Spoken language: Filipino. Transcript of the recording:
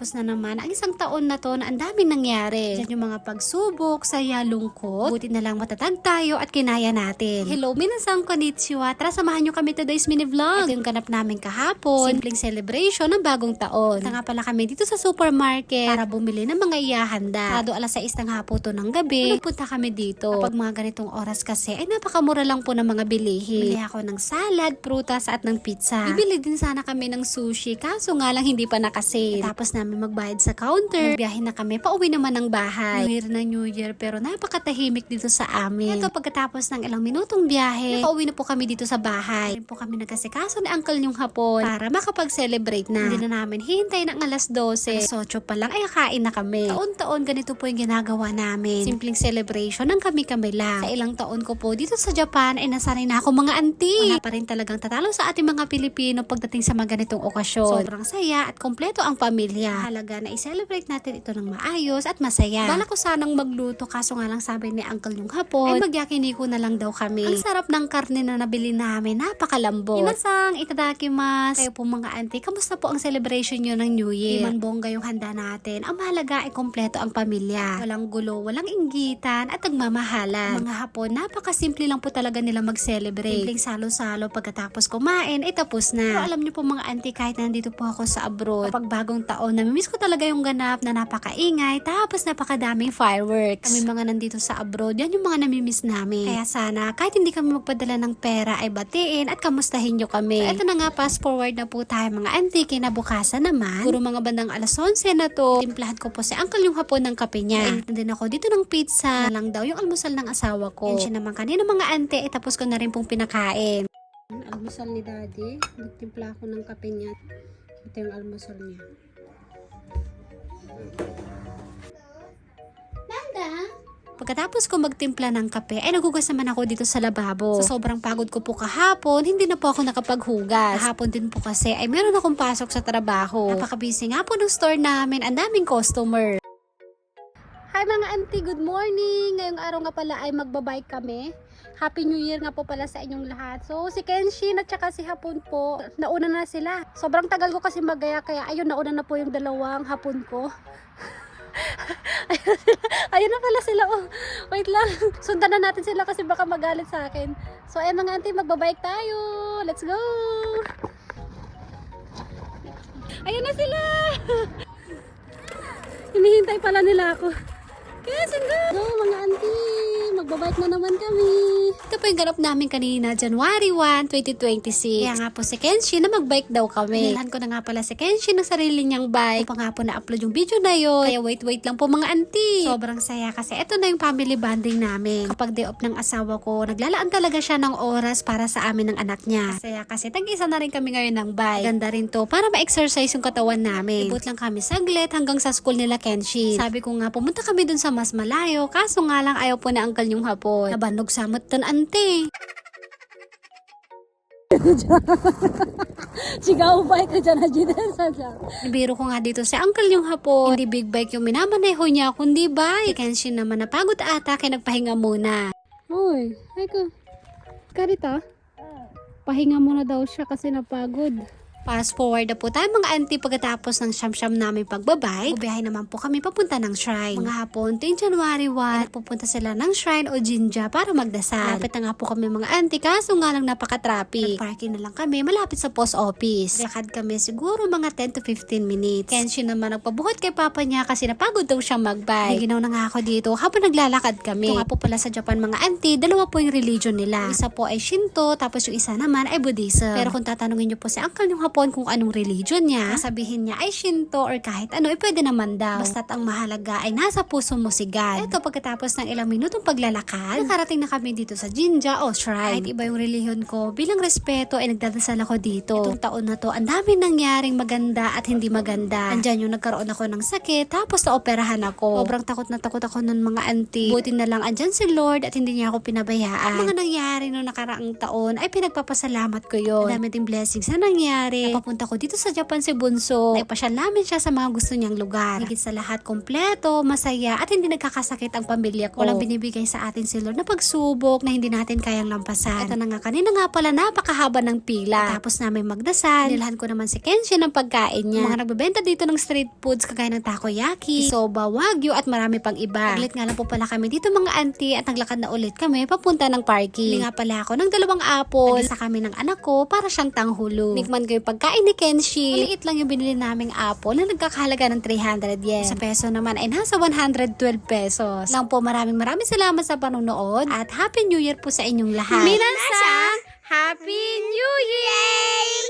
Pagkatapos na naman, ang isang taon na to na ang daming nangyari. Diyan yung mga pagsubok, saya, lungkot. Buti na lang matatag tayo at kinaya natin. Hello, minasang konnichiwa. Tara, samahan nyo kami today's mini vlog. Ito yung ganap namin kahapon. Simpleng celebration ng bagong taon. Punta nga pala kami dito sa supermarket para bumili ng mga ihahanda. Sado alas 6 ng hapon to ng gabi. Punta kami dito. Kapag mga ganitong oras kasi, ay napakamura lang po ng mga bilihin. Bili ako ng salad, prutas at ng pizza. Bibili din sana kami ng sushi, kaso nga lang hindi pa nakasale. Tapos namin magbayad sa counter. Nagbiyahe na kami, pauwi naman ng bahay. New Year na New Year, pero napakatahimik dito sa amin. Ito pagkatapos ng ilang minutong biyahe, nakauwi na po kami dito sa bahay. Rin po kami nagkasikaso ni Uncle yung hapon para makapag-celebrate na. Hindi na namin hintay ng alas 12. Alas 8 pa lang ay kain na kami. Taon-taon ganito po yung ginagawa namin. Simpleng celebration ng kami-kami lang. Sa ilang taon ko po dito sa Japan ay nasanay na ako mga auntie. Wala pa rin talagang tatalo sa ating mga Pilipino pagdating sa mga ganitong okasyon. Sobrang saya at kompleto ang pamilya. Halaga na i-celebrate natin ito ng maayos at masaya. Bala ko sanang magluto, kaso nga lang sabi ni Uncle yung hapon ay magyakiniko na lang daw kami. Ang sarap ng karne na nabili namin, napakalambot. Inasang, itadakimasu. Kayo po mga auntie, kamusta po ang celebration nyo ng New Year? Iman bongga yung handa natin. Ang mahalaga ay kompleto ang pamilya. Walang gulo, walang inggitan at nagmamahalan. Mga hapon, napakasimple lang po talaga nila mag-celebrate. Simpleng salo-salo pagkatapos kumain ay tapos na. Pero alam nyo po mga auntie, kahit nandito po ako sa abroad, kapag bagong taon, namimiss ko talaga yung ganap na napakaingay, tapos napakadaming fireworks. Kami mga nandito sa abroad, yan yung mga namimiss namin. Kaya sana, kahit hindi kami magpadala ng pera, ay batiin at kamustahin nyo kami. So, ito na nga, fast forward na po tayo mga auntie, kinabukasan naman. Puro mga bandang alas 11 na to. Timplahan ko po si Uncle yung hapon ng kape niya. Ay, din ako dito ng pizza. Na lang daw yung almusal ng asawa ko. Yan siya naman kanina mga auntie, tapos ko na rin pong pinakain. Almusal ni Daddy. Nagtimpla ako ng kape niya. Ito yung almusal niya. Nanda? Pagkatapos ko magtimpla ng kape, ay nagugas naman ako dito sa lababo. Sa sobrang pagod ko po kahapon, hindi na po ako nakapaghugas. Kahapon din po kasi ay meron akong pasok sa trabaho. Napaka-busy nga po ng store namin, ang daming customer. Hi mga auntie, good morning! Ngayong araw nga pala ay magbabike kami. Happy New Year nga po pala sa inyong lahat. So, si Kenshin at saka si Hapon po, nauna na sila. Sobrang tagal ko kasi magaya, kaya ayun, nauna na po yung dalawang hapon ko. Ayun na pala sila. Oh, wait lang. Sundan na natin sila kasi baka magalit sa akin. So, ayun mga auntie, magbabike tayo. Let's go! Ayun na sila! Hinihintay pala nila ako. Kaya sila! Go mga auntie! Magbabike na naman kami. Ito po yung ganap namin kanina, January 1, 2026. Kaya nga po si Kenshin na magbike daw kami. Nilahan ko na nga pala si Kenshin ng sarili niyang bike. Kung nga po na-upload yung video na yun. Kaya wait lang po mga auntie. Sobrang saya kasi ito na yung family bonding namin. Kapag day off ng asawa ko, naglalaan talaga siya ng oras para sa amin ng anak niya. Saya kasi tag-isa na rin kami ngayon ng bike. Ganda rin to para ma-exercise yung katawan namin. Ibot lang kami saglit hanggang sa school nila Kenshin. Sabi ko nga, pumunta kami dun sa mas malayo. Kaso nga lang ayaw po na Uncle yung hapon. Nabanog samot ton ante. Sigaw bike ka dyan na dyan. Nabiro ko nga dito si Uncle yung hapon. Hindi big bike yung minamaneho niya, kundi bike. Si Kenshin naman napagod ata kaya nagpahinga muna. Uy, ay ko. Karita? Pahinga muna daw siya kasi napagod. Fast forward na po tayo mga auntie pagkatapos ng siyam-siyam namin pagbabike. Bubiyahe naman po kami papunta ng shrine. Mga hapon, tuwing January 1, pupunta sila ng shrine o jinja para magdasal. Lapit na nga po kami mga auntie, kaso nga lang napaka-traffic. Nag-parking na lang kami malapit sa post office. Lakad kami siguro mga 10 to 15 minutes. Kenshin naman nagpabuhat kay papa niya kasi napagod daw siyang magbike. Ginaw na nga ako dito habang naglalakad kami. Ito nga po pala sa Japan mga auntie, dalawa po yung religion nila. Yung isa po ay Shinto, tapos yung isa naman ay Buddhism. Pero kung tatanungin niyo po si Uncle yung hapon kung anong religion niya, sabihin niya ay Shinto or kahit ano, pwede naman daw. Basta't ang mahalaga ay nasa puso mo si God. Ito pagkatapos ng ilang minutong paglalakad, nakarating na kami dito sa jinja o shrine. Kahit iba yung relihiyon ko, bilang respeto ay nagdadasal ako dito. Itong taon na to, ang dami nangyaring maganda at hindi maganda. Andyan yung nagkaroon ako ng sakit, tapos naoperahan ako. Sobrang takot na takot ako nun mga auntie. Buti na lang andyan si Lord at hindi niya ako pinabayaan. Ang mga nangyari noong nakaraang taon ay pinagpapasalamat ko yun. Ang dami ding blessings na nangyari nangyari. Napapunta ko dito sa Japan si Bunso. Naipasyal namin siya sa mga gusto niyang lugar. Higit sa lahat, kompleto, masaya, at hindi nagkakasakit ang pamilya ko. Walang binibigay sa atin si Lord na pagsubok na hindi natin kayang lampasan. Ito na nga, kanina nga pala napakahaba ng pila. Tapos namin magdasal. Nilhan ko naman si Kenshi ng pagkain niya. Mga nagbebenta dito ng street foods kagaya ng takoyaki, soba, wagyu, at marami pang iba. Naglit nga lang po pala kami dito mga auntie at naglakad na ulit kami papunta ng parking. Bili nga pala ako ng 2 apple. Nagisa kami ng anak ko para siyang tanghulo. Nikman ko yung pagkain ni Kenshi. Maliit lang yung binili naming apple na nagkakahalaga ng 300 yen. Sa peso naman ay nasa 112 pesos. Lang po, maraming salamat sa panonood at Happy New Year po sa inyong lahat. Minasan, Happy New Year!